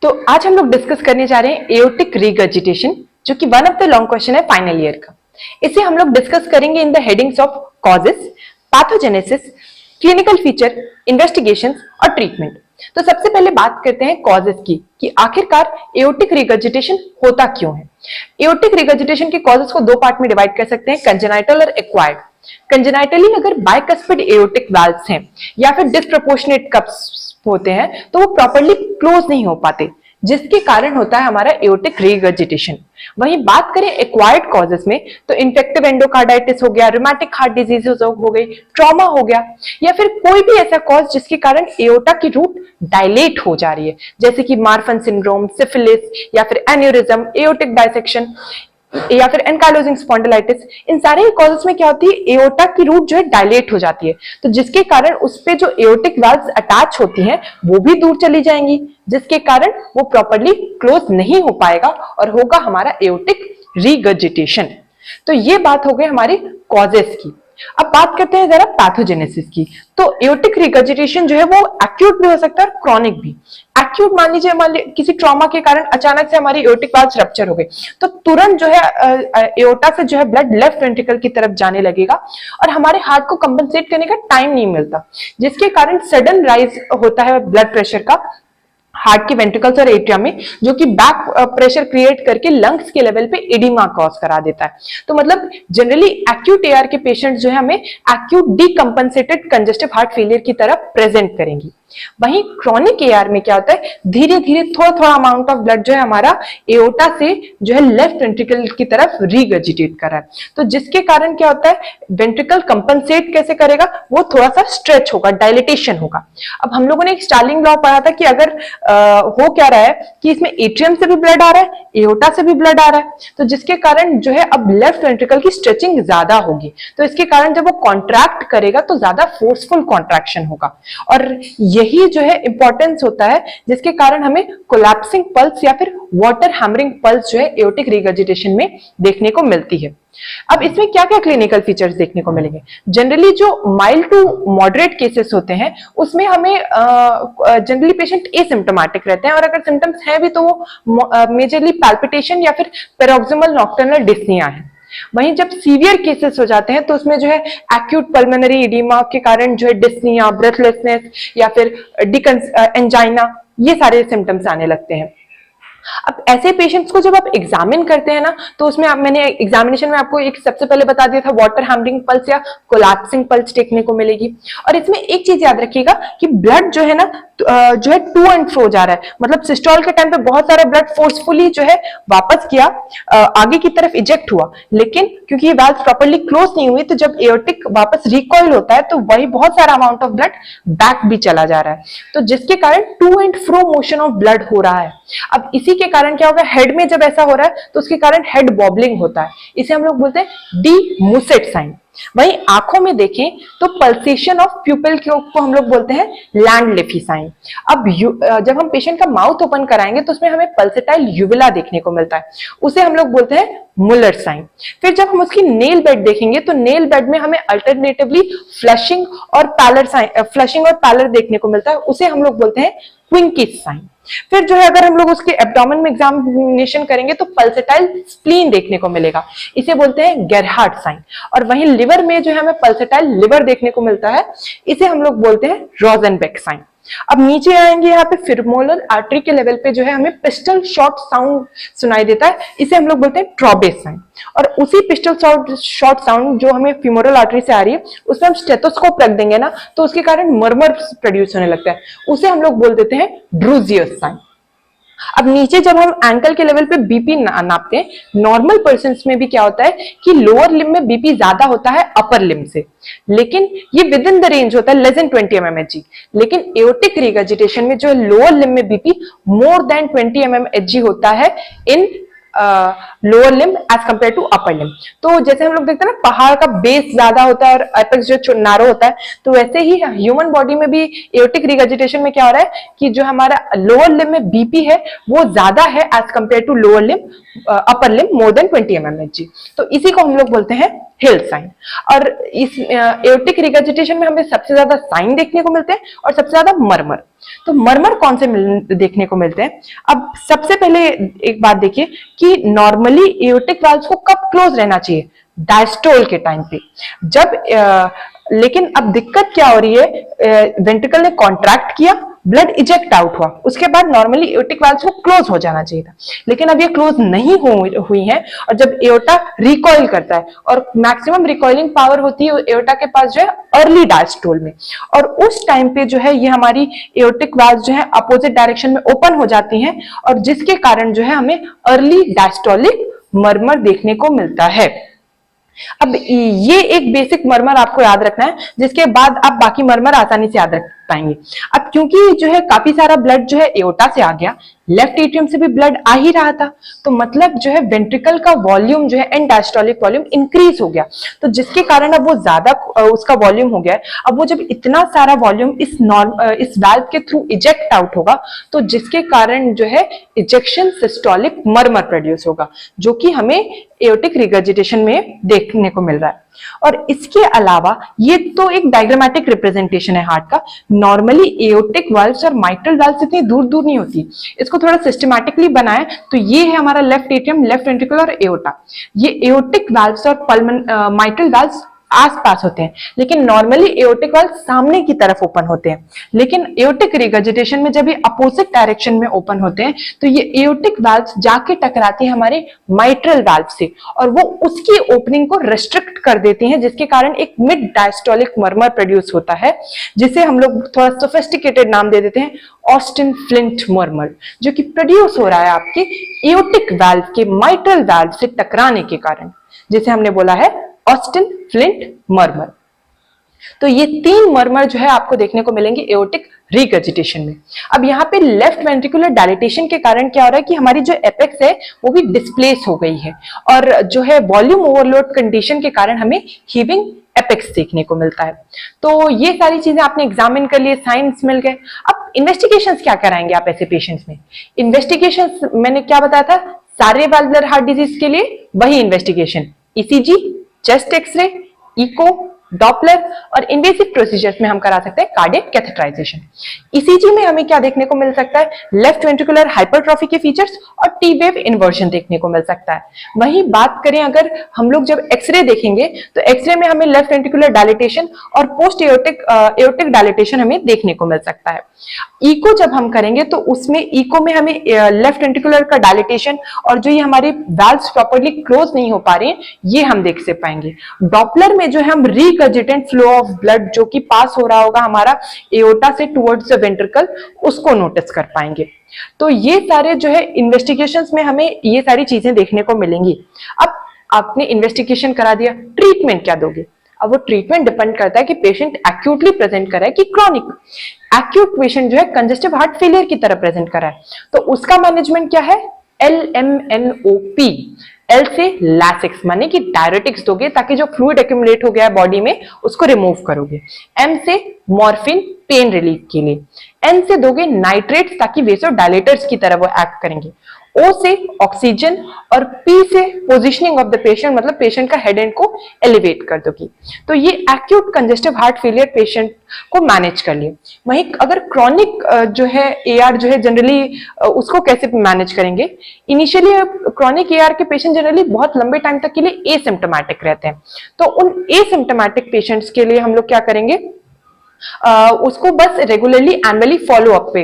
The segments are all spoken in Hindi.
तो आज हम लोग डिस्कस करने जा रहे हैं एओर्टिक रिगर्जिटेशन, जो कि one of the long question है फाइनल ईयर का। इसे हम लोग डिस्कस करेंगे in the headings of causes, pathogenesis, clinical feature, investigation और ट्रीटमेंट। तो सबसे पहले बात करते हैं कॉजेस की कि आखिरकार एओर्टिक रिगर्जिटेशन होता क्यों है। एओर्टिक रिगर्जिटेशन के कॉजेस को दो पार्ट में डिवाइड कर सकते हैं, कंजेनाइटल और एक्वायर्ड। कंजेनाइटली अगर बाइकस्पिड एओर्टिक वाल्व्स हैं या फिर डिस्प्रोपोर्शनेट कप्स होते हैं तो वो प्रॉपर्ली क्लोज नहीं हो पाते, जिसके कारण होता है हमारा एओर्टिक रिगर्जिटेशन। वहीं बात करें एक्वायर्ड कॉजेस में तो इन्फेक्टिव एंडोकार्डाइटिस हो गया, रूमेटिक हार्ट डिजीजेस हो गई, ट्रॉमा हो गया, या फिर कोई भी ऐसा कॉज जिसके कारण एओर्टा की रूट डायलेट हो जा रही है, जैसे कि मार्फन सिंड्रोम, सिफिलिस या फिर एन्यूरिज्म, एओर्टिक डायसेक्शन या फिर एनकाइलोजिंग स्पॉन्डिलाइटिस। इन सारे कॉजेस में क्या होती है, एओर्टा की रूट जो है डायलेट हो जाती है, तो जिसके कारण उस पे जो एओर्टिक वाल्व्स अटैच होती हैं वो भी दूर चली जाएंगी, जिसके कारण वो प्रॉपर्ली क्लोज नहीं हो पाएगा और होगा हमारा एओर्टिक रिगर्जिटेशन। तो ये बात हो गई हमारी कॉजेस की। अब बात करते हैं जरा पैथोजेनेसिस की। तो एओर्टिक रिगर्जिटेशन जो है वो एक्यूट भी हो सकता है और क्रॉनिक भी। एक्यूट मान लीजिए किसी ट्रॉमा के कारण अचानक से हमारी एओर्टिक वाल्व्स रप्चर हो गई, तो तुरंत जो है एओर्टा से जो है ब्लड लेफ्ट वेंट्रिकल की तरफ जाने लगेगा और हमारे हार्ट को कंपनसेट करने का टाइम नहीं मिलता, जिसके कारण सडन राइज होता है ब्लड प्रेशर का हार्ट के वेंट्रिकल्स और एट्रिया में, जो कि बैक प्रेशर क्रिएट करके लंग्स के लेवल पे एडिमा कॉज करा देता है। तो मतलब जनरली एक्यूट एआर के पेशेंट्स जो है हमें एक्यूट डीकंपनसेटेड कंजेस्टिव हार्ट फेलियर की तरह प्रेजेंट करेंगी। वहीं क्रॉनिक एआर में क्या होता है, धीरे धीरे थोड़ा थोड़ा अमाउंट ऑफ ब्लड जो है हमारा एओर्टा से जो है लेफ्ट वेंट्रिकल की तरफ रिगर्जिटेट कर रहा है, तो जिसके कारण क्या होता है, वेंट्रिकल कंपनसेट कैसे करेगा, वो थोड़ा सा स्ट्रेच होगा, डायलिटेशन होगा। अब हम लोगों ने एक स्टार्लिंग लॉ पढ़ा था कि अगर हो क्या रहा है कि इसमें एट्रियम से भी ब्लड आ रहा है, एओर्टा से भी ब्लड आ रहा है, तो जिसके कारण जो है अब लेफ्ट वेंट्रिकल की स्ट्रेचिंग ज्यादा होगी, तो इसके कारण जब वो कॉन्ट्रैक्ट करेगा तो ज्यादा फोर्सफुल कॉन्ट्रैक्शन होगा, और यही जो है इंपॉर्टेंस होता है जिसके कारण हमें कोलैप्सिंग पल्स या फिर वाटर हैमरिंग पल्स जो है एओर्टिक रिगर्जिटेशन में देखने को मिलती है। अब इसमें क्या क्या क्लिनिकल फीचर्स देखने को मिलेंगे। जनरली जो माइल्ड टू मॉडरेट केसेस होते हैं उसमें हमें जनरली पेशेंट एसिम्प्टोमेटिक रहते हैं, और अगर सिम्टम्स हैं भी तो वो मेजरली पैल्पिटेशन या फिर पैरोक्सिमल नॉक्टर्नल डिस्निया है। वहीं जब सीवियर केसेस हो जाते हैं तो उसमें जो है एक्यूट पल्मोनरी एडिमा के कारण जो है डिस्निया, ब्रेथलेसनेस या फिर एंजाइना, ये सारे सिम्टम्स आने लगते हैं। अब ऐसे पेशेंट्स को जब आप एग्जामिन करते हैं ना, तो उसमें मैंने एग्जामिनेशन में आपको एक सबसे पहले बता दिया था, वाटर हैमरिंग पल्स या कोलैप्सिंग पल्स देखने को मिलेगी। और इसमें एक चीज याद रखिएगा कि ब्लड जो है ना जो है टू एंड फ्रो जा रहा है, मतलब सिस्टोल के टाइम पे बहुत सारा ब्लड फोर्सफुली जो है वापस किया, आगे की तरफ इजेक्ट हुआ, लेकिन क्योंकि ये वाल्व प्रॉपर्ली क्लोज नहीं हुई, तो जब एओर्टिक वापस रिकॉइल होता है तो वही बहुत सारा अमाउंट ऑफ ब्लड बैक भी चला जा रहा है, तो जिसके कारण to and fro motion of blood हो रहा है। अब इसी के कारण क्या होगा, हेड में जब ऐसा हो रहा है तो उसके कारण हेड बॉबलिंग होता है, इसे हम लोग बोलते हैं डी मूसेट साइन। वहीं आंखों में देखें तो पल्सेशन ऑफ प्यूपिल को हम लोग बोलते हैं लैंडलेफी साइन। अब जब हम पेशेंट का माउथ ओपन कराएंगे तो उसमें हमें पल्सेटाइल यूविला देखने को मिलता है, उसे हम लोग बोलते हैं मुलर साइन। फिर जब हम उसकी नेल बेड देखेंगे तो नेल बेड में हमें अल्टरनेटिवली फ्लशिंग और पैलर देखने को मिलता है, उसे हम लोग बोलते हैं क्विंकिस साइन। फिर जो है अगर हम लोग उसके एब्डोमेन में एग्जामिनेशन करेंगे तो पल्सेटाइल स्प्लीन देखने को मिलेगा, इसे बोलते हैं गेरहार्ड साइन। और वहीं लिवर में जो है हमें पल्सेटाइल लिवर देखने को मिलता है, इसे हम लोग बोलते हैं रोजेनबेक साइन। अब नीचे आएंगे, यहाँ पे फिमोरल आर्टरी के लेवल पे जो है हमें पिस्टल शॉर्ट साउंड सुनाई देता है, इसे हम लोग बोलते हैं ट्रॉबेस साइन। और उसी पिस्टल शॉर्ट साउंड जो हमें फिमोरल आर्टरी से आ रही है उसमें हम स्टेथोस्कोप रख देंगे ना, तो उसके कारण मर्मर प्रोड्यूस होने लगता है, उसे हम लोग बोल देते हैं ड्रूजियस साइन। अब नीचे जब हम एंकल के लेवल पे बीपी नापते हैं, नॉर्मल पर्सन्स में भी क्या होता है कि लोअर लिम्ब में बीपी ज्यादा होता है अपर लिम्ब से, लेकिन ये विद इन द रेंज होता है लेस देन 20 mmHg। लेकिन एओर्टिक रिगर्जिटेशन में जो लोअर लिम्ब में बीपी मोर देन 20 mmHg होता है in lower limb as compare to upper limb. तो जैसे हम लोग देखते हैं ना, पहाड़ का बेस ज्यादा होता है और एपेक्स जो नैरो होता है, तो वैसे ही ह्यूमन बॉडी में भी एओर्टिक रिगर्जिटेशन में क्या हो रहा है कि जो हमारा लोअर लिम्ब में बीपी है वो ज्यादा है as compare to lower limb upper limb more than 20 mmHg। तो इसी को हम लोग बोलते हैं हिल साइन। और इस एओर्टिक रिगर्जिटेशन में हमें सबसे ज्यादा साइन देखने को मिलते हैं और सबसे ज्यादा मरमर। तो मरमर कौन से देखने को मिलते हैं? अब सबसे पहले एक बात देखिए कि नॉर्मली एओर्टिक वाल्व्स को कब क्लोज रहना चाहिए? डायस्टोल के टाइम पे। जब लेकिन अब दिक्कत क्या हो रही है, वेंट्रिकल ने कॉन्ट्रैक्ट किया, ब्लड इजेक्ट आउट हुआ, उसके बाद नॉर्मली एओर्टिक वाल्व्स को क्लोज हो जाना चाहिए था, लेकिन अब ये क्लोज नहीं हुई है। और जब एओर्टा रिकॉइल करता है, और मैक्सिमम रिकॉइलिंग पावर होती है एओर्टा के पास जो है अर्ली डायस्टोल में, और उस टाइम पे जो है ये हमारी एओर्टिक वाल्व्स जो है अपोजिट डायरेक्शन में ओपन हो जाती हैं, और जिसके कारण जो है हमें अर्ली डायस्टोलिक मरमर देखने को मिलता है। अब ये एक बेसिक मरमर आपको याद रखना है, जिसके बाद आप बाकी मरमर आसानी से याद रख पाएंगे। अब क्योंकि जो है काफी सारा ब्लड जो है एओर्टा से आ गया, लेफ्ट एट्रियम से भी ब्लड आ ही रहा था, तो मतलब जो है वेंट्रिकल का वॉल्यूम जो है एंड डायस्टोलिक वॉल्यूम इंक्रीज हो गया, तो जिसके कारण अब वो ज्यादा उसका वॉल्यूम हो गया है। अब वो जब इतना सारा वॉल्यूम इस वाल्व के थ्रू इजेक्ट आउट होगा, तो जिसके कारण जो है इजेक्शन सिस्टोलिक मरमर प्रोड्यूस होगा, जो कि हमें एओर्टिक रिगर्जिटेशन में देखने को मिल रहा है। और इसके अलावा ये तो एक डायग्रामेटिक रिप्रेजेंटेशन है हार्ट का। नॉर्मली एओर्टिक वाल्व्स और माइट्रल वाल्व्स इतनी दूर दूर नहीं होती, इसको थोड़ा सिस्टमैटिकली बनाए तो ये है हमारा लेफ्ट एट्रियम, लेफ्ट वेंट्रिकल और एओर्टा। ये एओर्टिक वाल्व्स और माइट्रल वाल्व्स आसपास होते हैं, लेकिन नॉर्मली एओर्टिक वाल्व सामने की तरफ ओपन होते हैं। लेकिन एओर्टिक रिगर्जिटेशन में जब ये अपोजिट डायरेक्शन में ओपन होते हैं, तो ये एओर्टिक वाल्व जाके टकराती है हमारे माइट्रल वाल्व से, और वो उसकी ओपनिंग को रेस्ट्रिक्ट कर देती हैं, जिसके कारण एक मिड डायस्टोलिक मरमर प्रोड्यूस होता है, जिसे हम लोग थोड़ा सोफिस्टिकेटेड नाम दे देते हैं ऑस्टिन फ्लिंट मरमर, जो कि प्रोड्यूस हो रहा है आपके एओर्टिक वाल्व के माइट्रल वाल्व से टकराने के कारण, जिसे हमने बोला है ऑस्टिन फ्लिंट मरमर। तो ये तीन मरमर जो है आपको देखने को मिलेंगे एओर्टिक रिगर्जिटेशन में। अब यहाँ पे लेफ्ट वेंट्रिकुलर डायलिटेशन के कारण क्या हो रहा है कि हमारी जो एपेक्स है वो भी डिस्प्लेस हो गई है, और जो है वॉल्यूम ओवरलोड कंडीशन के कारण हमें हीविंग एपेक्स देखने को मिलता है। तो ये सारी चीजें आपने एग्जामिन कर लिए, साइंस मिल गए। अब इन्वेस्टिगेशंस क्या कराएंगे आप ऐसे पेशेंट्स में? इन्वेस्टिगेशंस मैंने क्या बताया था, सारे वाल्वुलर हार्ट डिजीज के लिए वही investigation, ECG, chest x-ray, echo, Doppler, और इन्वेसिव प्रोसीजर्स में हम करा सकते हैं कार्डियक कैथेटराइजेशन। ईसीजी में हमें क्या देखने को मिल सकता है? लेफ्ट वेंट्रिकुलर हाइपरट्रॉफी के फीचर्स और टी वेव इन्वर्जन देखने को मिल सकता है। वहीं बात करें अगर हम लोग जब एक्सरे देखेंगे, तो एक्सरे में हमें लेफ्ट वेंट्रिकुलर डायलिटेशन और पोस्ट एओर्टिक डायलिटेशन हमें देखने को मिल सकता है। इको जब हम करेंगे तो उसमें इको में हमें लेफ्ट वेंट्रिकुलर का डायलिटेशन और जो ये हमारे वाल्व्स प्रॉपर्ली क्लोज नहीं हो पा रहे हैं, ये हम देख से पाएंगे। डॉपलर में जो है हम रिकर्जिटेंट फ्लो ऑफ ब्लड जो कि पास हो रहा होगा हमारा एओर्टा से टुवर्ड्स द वेंट्रिकल, उसको नोटिस कर पाएंगे। तो ये सारे जो है इन्वेस्टिगेशंस में हमें ये सारी चीजें देखने को मिलेंगी। अब आपने इन्वेस्टिगेशन करा दिया, ट्रीटमेंट क्या दोगे? अब वो ट्रीटमेंट डिपेंड करता है कि पेशेंट एक्यूटली प्रेजेंट कर रहा है कि क्रॉनिक। एक्यूट पेशेंट जो है कंजेस्टिव हार्ट फेलियर की तरह प्रेजेंट कर रहा है, तो उसका मैनेजमेंट क्या है? LMNOP, L से लैसिक्स माने कि डायरेटिक्स दोगे ताकि जो फ्लूइड एक्यूमुलेट हो गया है बॉडी में उसको रिमूव करोगे। M से मॉर्फिन पेन रिलीफ के लिए। N से दोगे नाइट्रेट्स ताकि वेसोडायलेटर्स की तरह वो एक्ट करेंगे। O से ऑक्सीजन, और P से पोजिशनिंग ऑफ द पेशेंट, मतलब पेशेंट का हेड एंड को एलिवेट कर दोगी। तो ये acute congestive heart failure patient को मैनेज कर लिए। वहीं अगर क्रॉनिक जो है AR जो है जनरली उसको कैसे मैनेज करेंगे? इनिशियली क्रॉनिक AR के पेशेंट जनरली बहुत लंबे टाइम तक के लिए एसिम्प्टोमेटिक रहते हैं, तो उन एसिम्प्टोमेटिक पेशेंट्स के लिए हम लोग क्या करेंगे? उसको बस रेगुलरली एनुअली फॉलो अप पे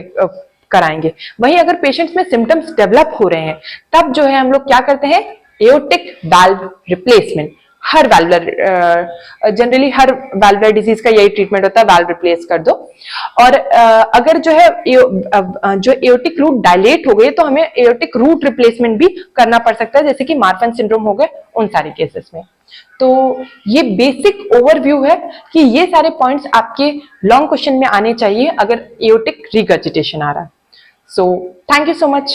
कराएंगे। वहीं अगर पेशेंट्स में सिम्टम्स डेवलप हो रहे हैं, तब जो है हम लोग क्या करते हैं? Aortic valve replacement. हर वाल्वुलर जनरली हर वाल्वुलर डिजीज का यही ट्रीटमेंट होता है, वाल्व रिप्लेस कर दो। और अगर जो है जो एओर्टिक रूट डायलेट हो गए तो हमें एओर्टिक रूट रिप्लेसमेंट भी करना पड़ सकता है, जैसे कि मार्फन सिंड्रोम हो गए उन सारे केसेस में। तो ये बेसिक ओवरव्यू है कि ये सारे पॉइंट्स आपके लॉन्ग क्वेश्चन में आने चाहिए अगर एओर्टिक रिगर्जिटेशन आ रहा है। So, thank you so much.